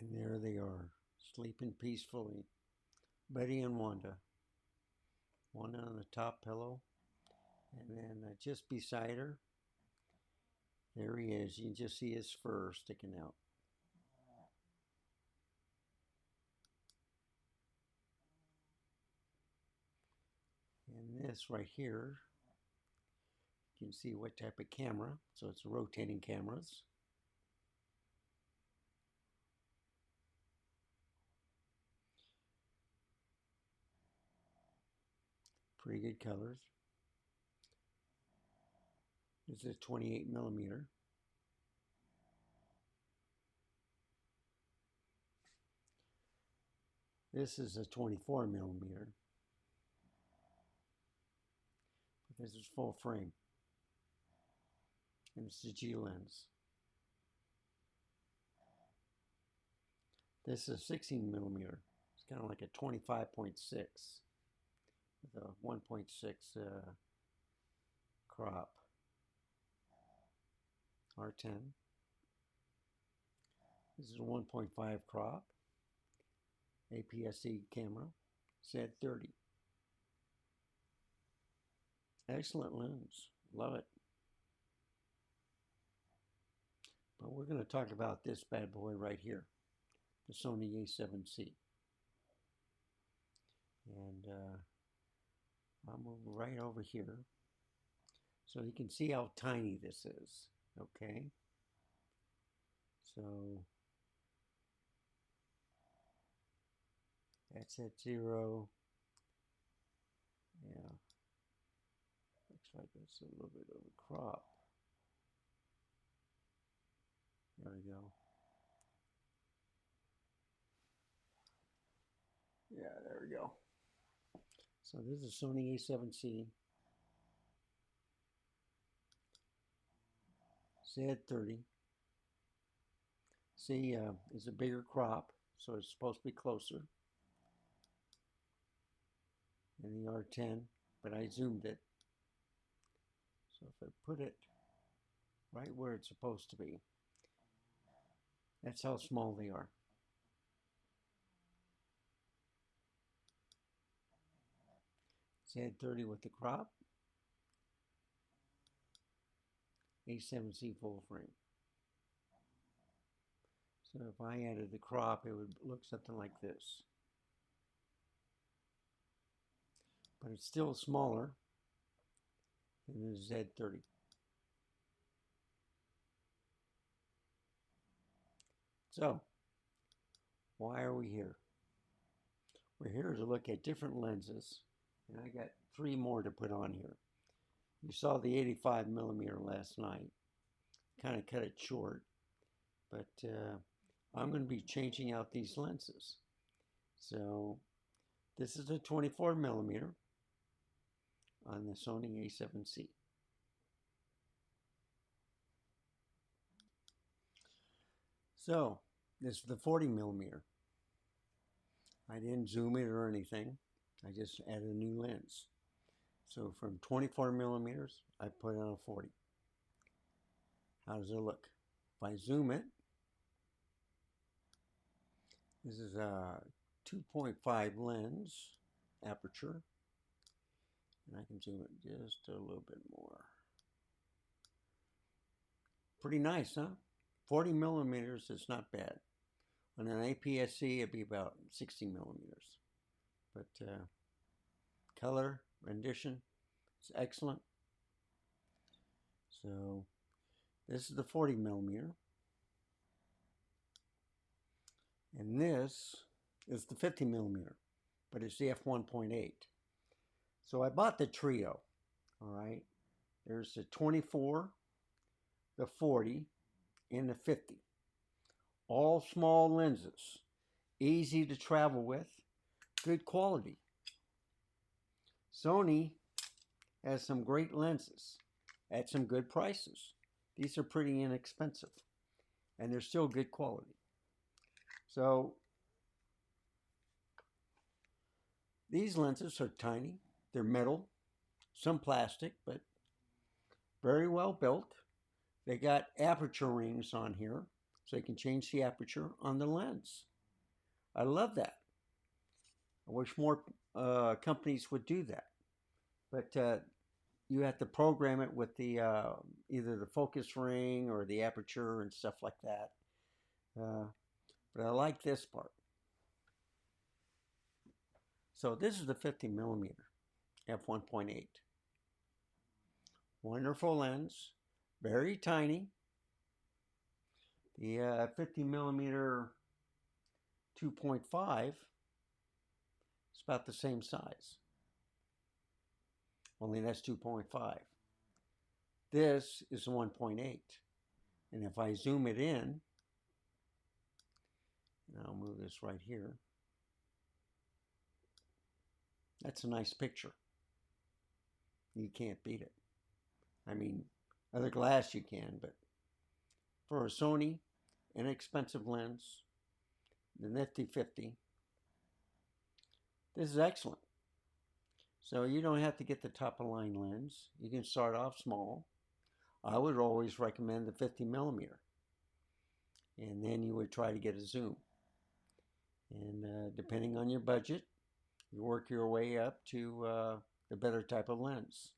And there they are, sleeping peacefully. Betty and Wanda. Wanda on the top pillow. And then just beside her, there he is. You can just see his fur sticking out. And this right here, you can see what type of camera. So it's rotating cameras. Pretty good colors. This is a 28 millimeter. This is a 24 millimeter. But this is full frame. And it's a G lens. This is 16 millimeter. It's kind of like a 25.6 with a 1.6 crop. R10. This is a 1.5 crop. APS-C camera. Z30. Excellent lens. Love it. But we're going to talk about this bad boy right here. The Sony A7c. And I'll move right over here so you can see how tiny this is. Okay, so that's at 0. Yeah, looks like it's a little bit of a crop. There we go. Yeah, there we go. So this is Sony A7c. Z30. See, it's a bigger crop, so it's supposed to be closer than the R10, but I zoomed it. So if I put it right where it's supposed to be, that's how small they are. Z30 with the crop. A7c full frame. So if I added the crop, it would look something like this. But it's still smaller than the Z30. So, why are we here? We're here to look at different lenses, and I got 3 more to put on here. You saw the 85 millimeter last night. Kind of cut it short, but I'm going to be changing out these lenses. So this is a 24 millimeter on the Sony A7c. So this is the 40 millimeter. I didn't zoom it or anything. I just added a new lens. So from 24 millimeters, I put on a 40. How does it look? If I zoom it, this is a 2.5 lens aperture. And I can zoom it just a little bit more. Pretty nice, huh? 40 millimeters is not bad. On an APS-C, it'd be about 60 millimeters. But color, rendition, it's excellent. So this is the 40 millimeter. And this is the 50 millimeter, but it's the f1.8. So I bought the trio, all right? There's the 24, the 40, and the 50. All small lenses, easy to travel with, good quality. Sony has some great lenses at some good prices. These are pretty inexpensive, and they're still good quality. So these lenses are tiny. They're metal, some plastic, but very well built. They got aperture rings on here, so you can change the aperture on the lens. I love that. I wish more companies would do that. But you have to program it with the either the focus ring or the aperture and stuff like that. But I like this part. So this is the 50 millimeter f1.8. Wonderful lens, very tiny. The 50 millimeter 2.5 is about the same size. Only that's 2.5. This is 1.8. And if I zoom it in, and I'll move this right here, that's a nice picture. You can't beat it. I mean, other glass you can, but for a Sony inexpensive lens, the nifty 50, this is excellent. So you don't have to get the top of line lens. You can start off small. I would always recommend the 50 millimeter. And then you would try to get a zoom. And depending on your budget, you work your way up to the better type of lens.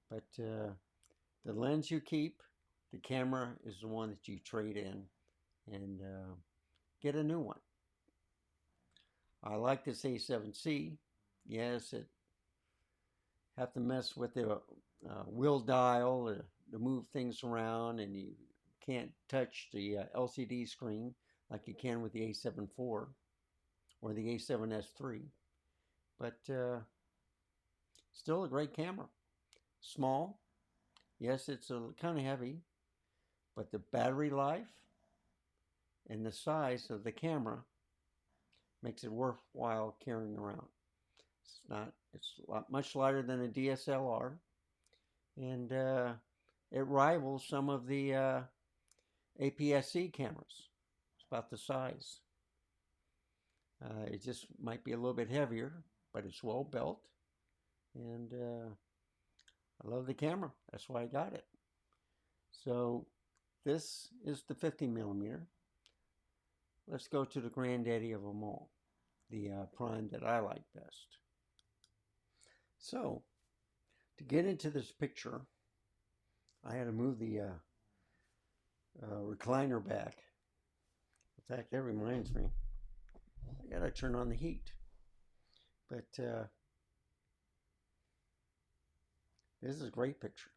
But the lens you keep, the camera is the one that you trade in and get a new one. I like this A7c. Yes, it have to mess with the wheel dial to move things around, and you can't touch the LCD screen like you can with the A7 IV or the A7S III. But still a great camera. Small. Yes, it's kind of heavy, but the battery life and the size of the camera makes it worthwhile carrying around. It's much lighter than a DSLR, and it rivals some of the APS-C cameras. It's about the size. It just might be a little bit heavier, but it's well built, and I love the camera. That's why I got it. So this is the 50 millimeter. Let's go to the granddaddy of them all, the prime that I like best. So to get into this picture, I had to move the recliner back. In fact, that reminds me, I gotta turn on the heat. But this is a great picture,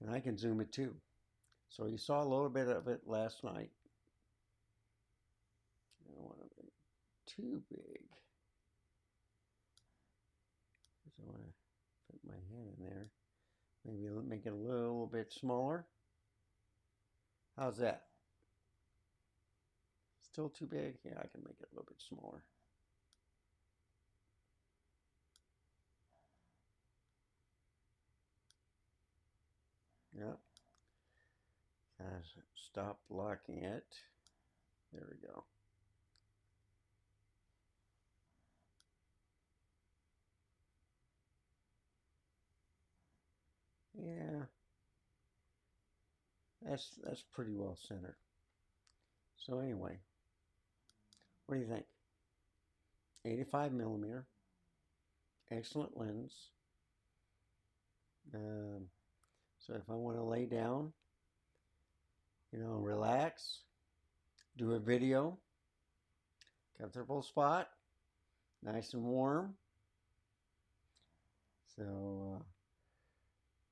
and I can zoom it too. So you saw a little bit of it last night. I don't want to make it too big. I want to put my hand in there. Maybe make it a little bit smaller. How's that? Still too big? Yeah, I can make it a little bit smaller. Yep. Stop blocking it. There we go. Yeah, that's pretty well centered. So anyway, what do you think? 85 millimeter, excellent lens. So if I want to lay down, relax, do a video, comfortable spot, nice and warm. So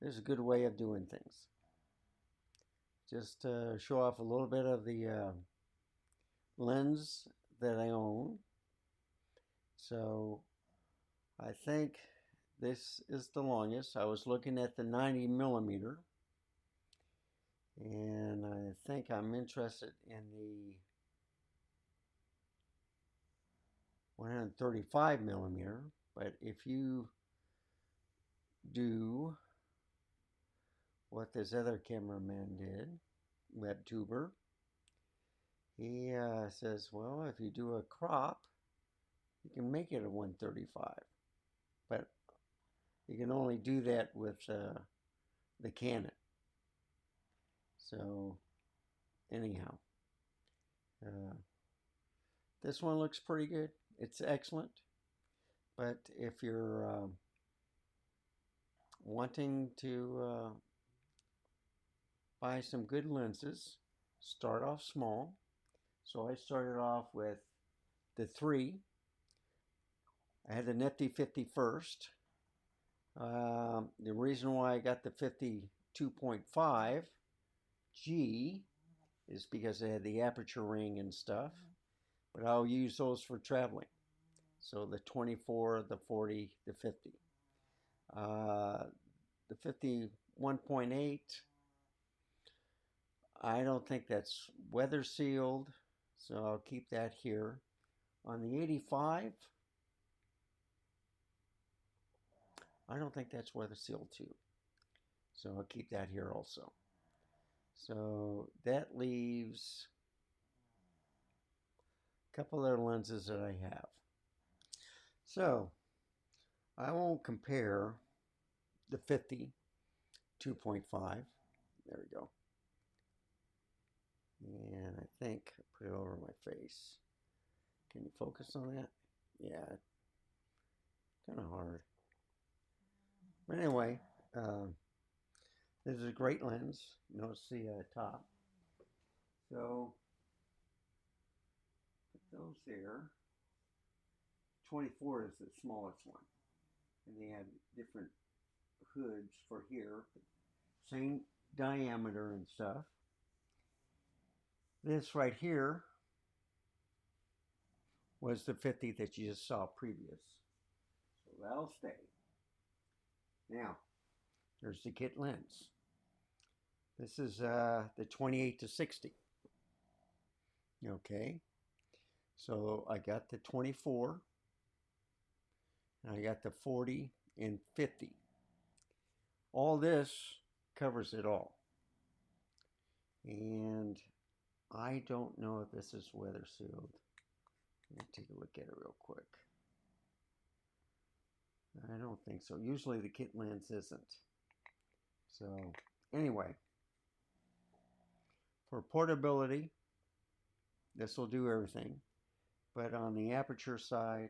this is a good way of doing things. Just show off a little bit of the lens that I own. So I think this is the longest. I was looking at the 90 millimeter, and I think I'm interested in the 135 millimeter. But if you do what this other cameraman did, WebTuber, he says, well, if you do a crop, you can make it a 135, but you can only do that with the Canon. So anyhow, This one looks pretty good. It's excellent. But if you're wanting to buy some good lenses, start off small. So I started off with the 3. I had the Nifty 50 first. The reason why I got the 52.5 G is because they had the aperture ring and stuff. But I'll use those for traveling. So the 24, the 40, the 50. The 51.8, I don't think that's weather sealed, so I'll keep that here. On the 85, I don't think that's weather sealed too, so I'll keep that here also. So that leaves a couple other lenses that I have. So I won't compare the 50 2.5. There we go. And I think I put it over my face. Can you focus on that? Yeah, kind of hard. But anyway, this is a great lens. Notice the top. So put those there. 24 is the smallest one. And they have different hoods for here. Same diameter and stuff. This right here was the 50 that you just saw previous. So that'll stay. Now, there's the kit lens. This is the 28 to 60. Okay. So I got the 24. And I got the 40 and 50. All this covers it all. And I don't know if this is weather sealed. Let me take a look at it real quick. I don't think so. Usually the kit lens isn't. So anyway, for portability, this will do everything. But on the aperture side,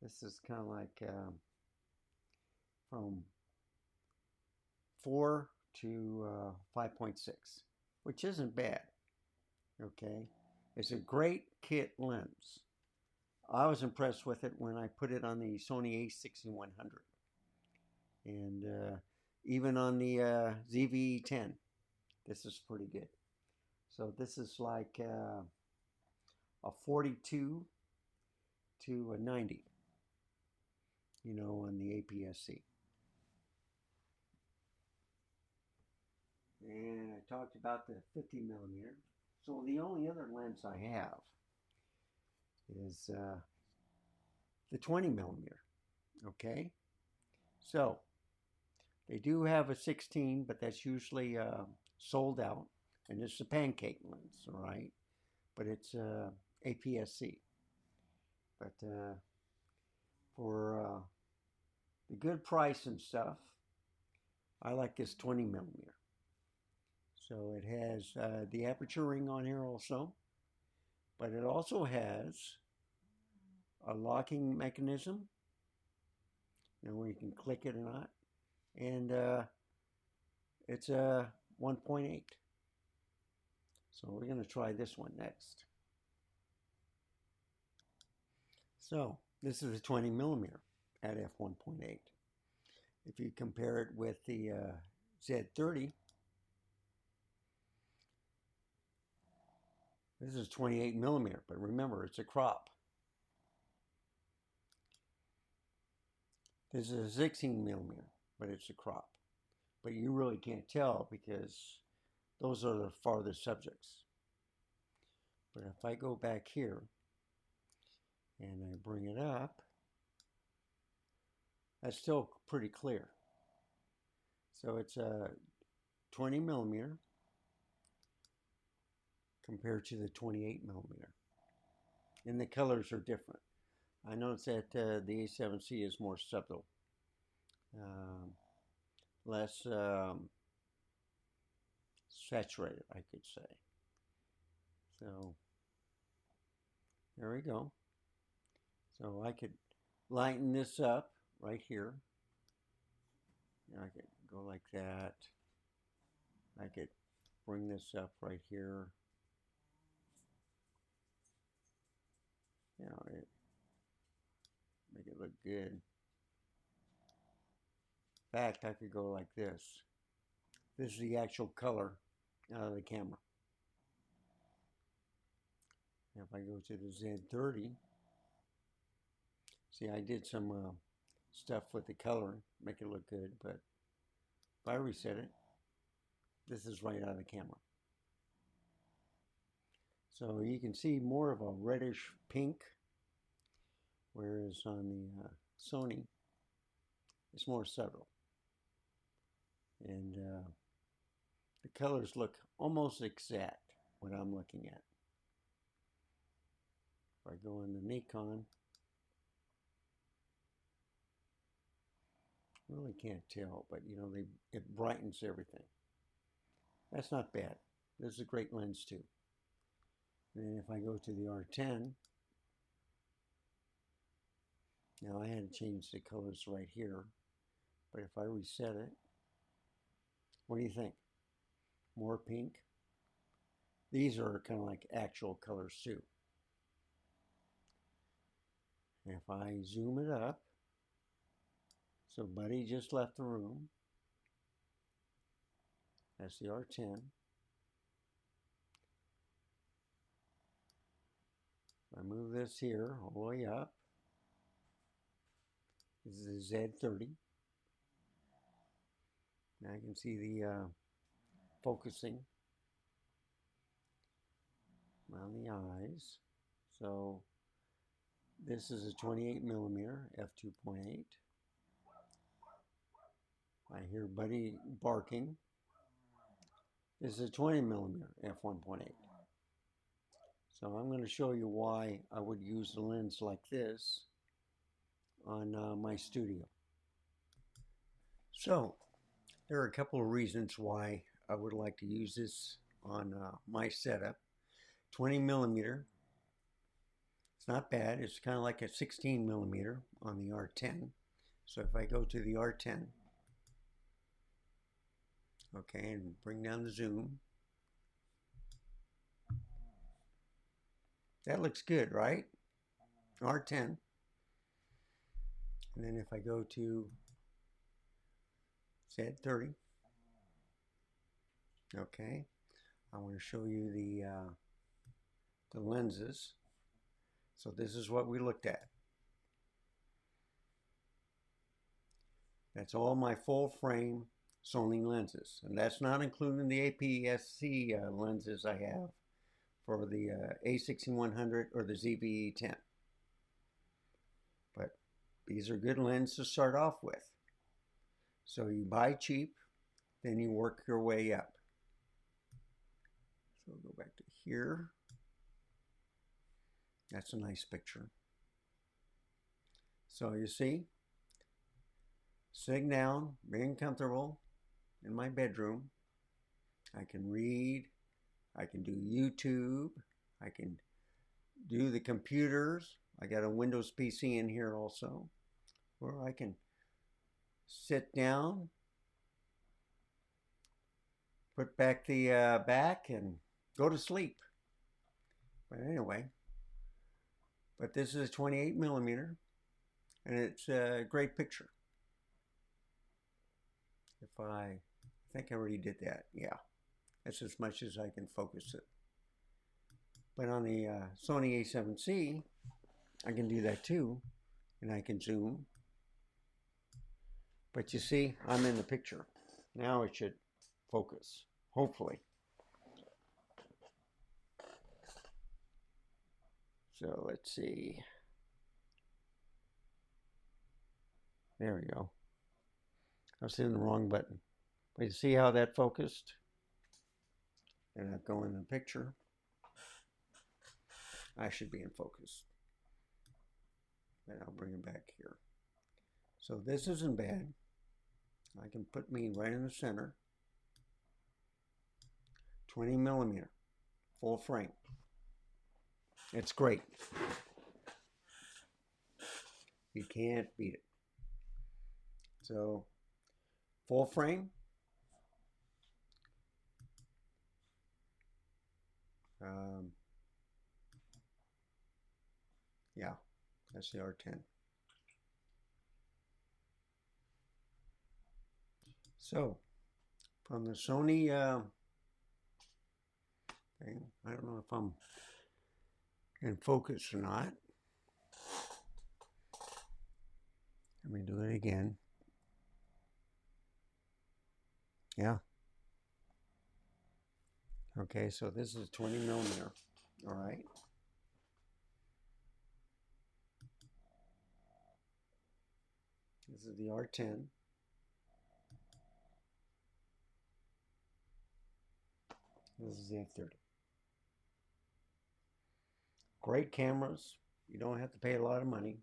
this is kind of like from 4 to 5.6, which isn't bad. Okay, it's a great kit lens. I was impressed with it when I put it on the Sony A7c. And even on the ZV-10, this is pretty good. So this is like a 42 to a 90, you know, on the APS-C. And I talked about the 50 millimeter. So the only other lens I have is the 20 millimeter. Okay, so they do have a 16, but that's usually sold out, and it's a pancake lens, all right? But it's APS-C. But for the good price and stuff, I like this 20 millimeter. So it has the aperture ring on here also, but it also has a locking mechanism, you know, where you can click it or not, and it's a 1.8. So we're going to try this one next. So this is a 20 millimeter at f1.8. If you compare it with the Z30, this is 28 millimeter, but remember, it's a crop. This is a 16 millimeter, but it's a crop. But you really can't tell because those are the farthest subjects. But if I go back here and I bring it up, that's still pretty clear. So it's a 20 millimeter compared to the 28 millimeter. And the colors are different. I noticed that the A7c is more subtle, less saturated, I could say. So there we go. So I could lighten this up right here. I could go like that. I could bring this up right here. Make it look good. In fact, I could go like this. This is the actual color out of the camera. If I go to the Z30, see, I did some stuff with the color, make it look good, but if I reset it, this is right out of the camera. So you can see more of a reddish pink, whereas on the Sony, it's more subtle. And the colors look almost exact what I'm looking at. If I go in the Nikon, really can't tell, but you know, it brightens everything. That's not bad. This is a great lens too. And then if I go to the R10, now I had to change the colors right here, but if I reset it, what do you think? More pink? These are kind of like actual colors too. And if I zoom it up, so Buddy just left the room. That's the R10. I move this here all the way up. This is the Z30. Now I can see the focusing around the eyes. So this is a 28mm f2.8. I hear Buddy barking. This is a 20mm f1.8. So I'm going to show you why I would use a lens like this on my studio. So there are a couple of reasons why I would like to use this on my setup. 20mm, it's not bad. It's kind of like a 16mm on the R10. So if I go to the R10, okay, and bring down the zoom, that looks good, right? R10. And then if I go to Z30, okay, I want to show you the lenses. So this is what we looked at. That's all my full frame Sony lenses, and that's not including the APS-C lenses I have for the A6100 or the ZV-E10. But these are good lenses to start off with. So you buy cheap, then you work your way up. So we'll go back to here. That's a nice picture. So you see, sitting down, being comfortable in my bedroom, I can read, I can do YouTube, I can do the computers. I got a Windows PC in here also, where I can sit down, put back the back and go to sleep. But anyway, but this is a 28mm and it's a great picture. If I think I already did that, yeah, that's as much as I can focus it. But on the Sony A7c, I can do that too, and I can zoom. But you see, I'm in the picture. Now it should focus, hopefully. So let's see. There we go. I was hitting the wrong button. But you see how that focused? And I go in the picture. I should be in focus. And I'll bring it back here. So this isn't bad. I can put me right in the center. 20mm, full frame. It's great. You can't beat it. So, full frame. Um, yeah, that's the R10. So, from the Sony thing, I don't know if I'm in focus or not. Let me do it again. Yeah. Okay, so this is 20 millimeter. All right. This is the R10. This is the F30. Great cameras. You don't have to pay a lot of money.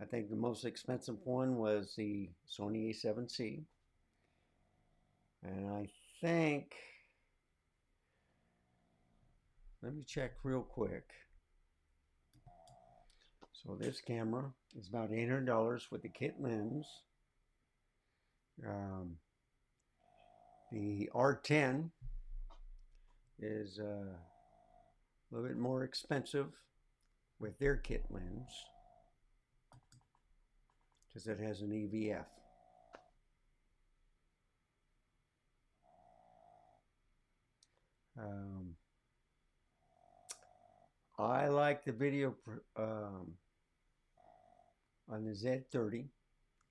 I think the most expensive one was the Sony A7c. And I think, let me check real quick. So this camera is about $800 with the kit lens. The R10 is a little bit more expensive with their kit lens because it has an EVF. I like the video on the Z30.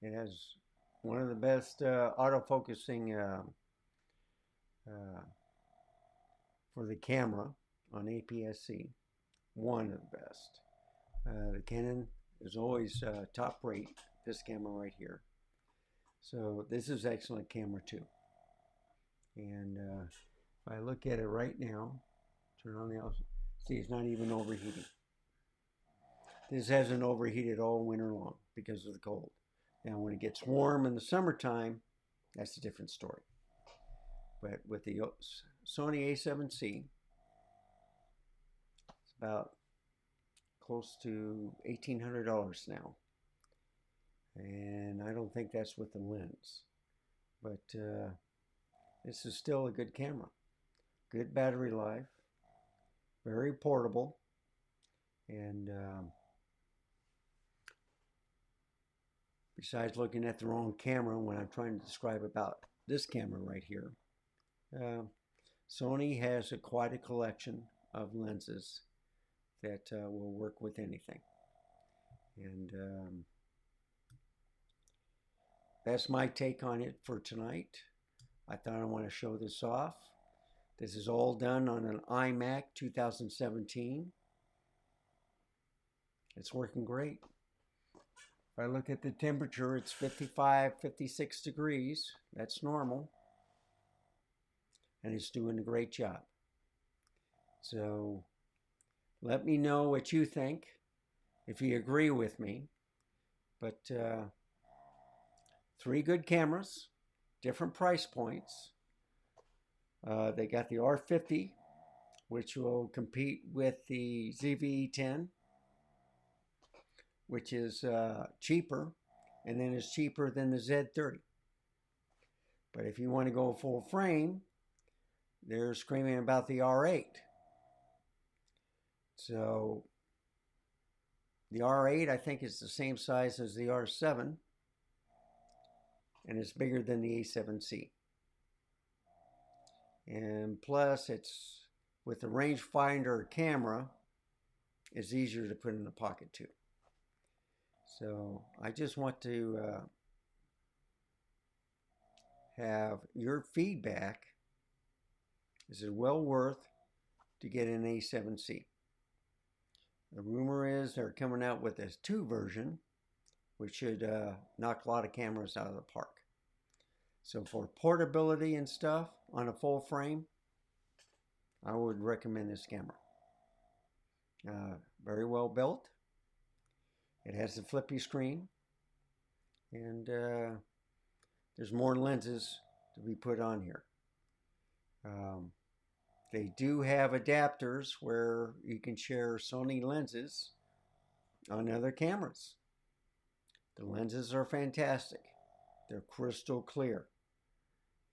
It has one of the best autofocusing for the camera on APS-C. One of the best. The Canon is always top rate. This camera right here. So this is excellent camera too. And if I look at it right now, turn on the outside, see it's not even overheating. This hasn't overheated all winter long because of the cold. Now when it gets warm in the summertime, that's a different story. But with the Sony A7C, it's about close to $1,800 now. And I don't think that's with the lens. But this is still a good camera. Good battery life. Very portable. And besides looking at the wrong camera when I'm trying to describe about this camera right here, Sony has quite a collection of lenses that will work with anything. And that's my take on it for tonight. I thought I want to show this off. This is all done on an iMac 2017. It's working great. If I look at the temperature, it's 55, 56 degrees. That's normal. And it's doing a great job. So let me know what you think, if you agree with me. But 3 good cameras, different price points. They got the R50, which will compete with the ZV-E10, which is cheaper, and then is cheaper than the Z30. But if you want to go full frame, they're screaming about the R8. So the R8, I think, is the same size as the R7, and it's bigger than the A7C. And plus, it's with the rangefinder camera, it's easier to put in the pocket too. So I just want to have your feedback. Is it well worth to get an A7C? The rumor is they're coming out with this 2 version, which should knock a lot of cameras out of the park. So for portability and stuff on a full frame, I would recommend this camera. Very well built. It has the flippy screen, and there's more lenses to be put on here. They do have adapters where you can share Sony lenses on other cameras. The lenses are fantastic. They're crystal clear.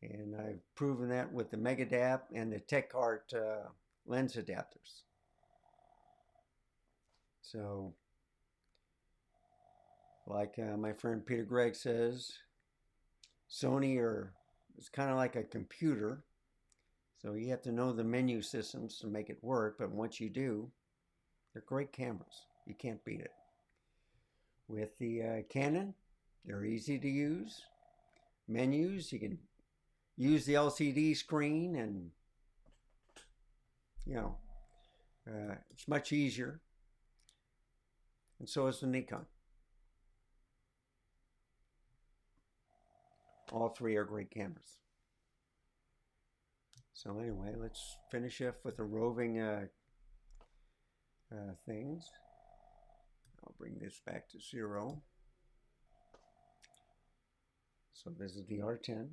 And I've proven that with the Megadap and the TechArt lens adapters. So, like my friend Peter Gregg says, Sony is kind of like a computer. So you have to know the menu systems to make it work. But once you do, they're great cameras. You can't beat it. With the Canon, they're easy to use. Menus, you can use the LCD screen, and it's much easier. And so is the Nikon. All three are great cameras. So anyway, let's finish up with the roving things. I'll bring this back to 0. So this is the R10.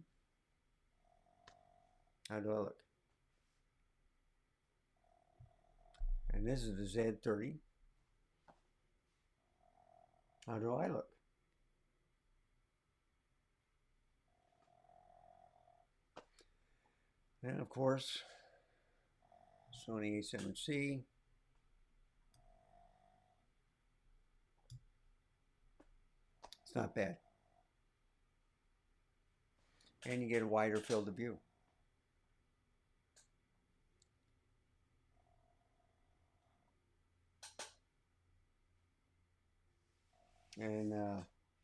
How do I look? And this is the Z30. How do I look? And of course, Sony A7c. It's not bad. And you get a wider field of view. And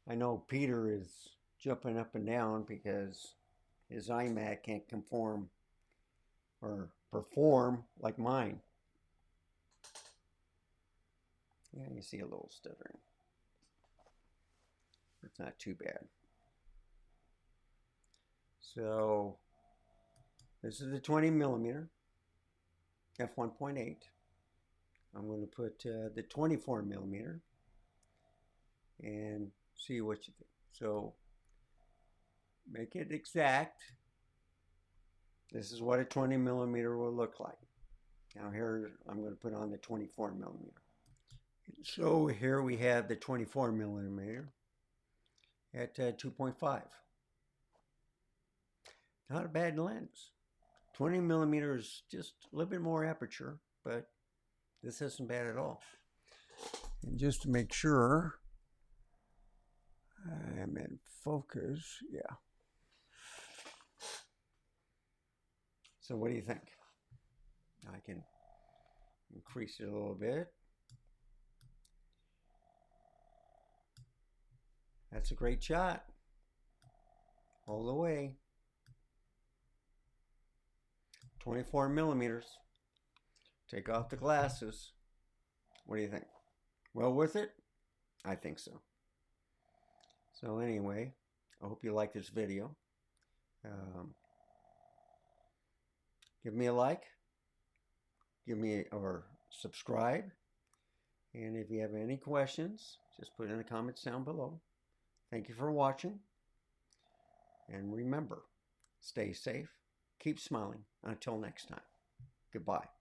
I know Peter is jumping up and down because his iMac can't conform or perform like mine. Yeah, you see a little stuttering. It's not too bad. So this is the 20mm f1.8. I'm going to put the 24mm and see what you think. So make it exact. This is what a 20mm will look like. Now here I'm going to put on the 24mm. So here we have the 24mm at 2.5. Not a bad lens. 20mm is just a little bit more aperture, but this isn't bad at all. And just to make sure I'm in focus, yeah. So what do you think? I can increase it a little bit. That's a great shot. All the way. 24mm. Take off the glasses. What do you think? Well worth it? I think so. So anyway, I hope you like this video. Give me a like. Or subscribe. And if you have any questions, just put it in the comments down below. Thank you for watching. And remember, stay safe, keep smiling. Until next time, goodbye.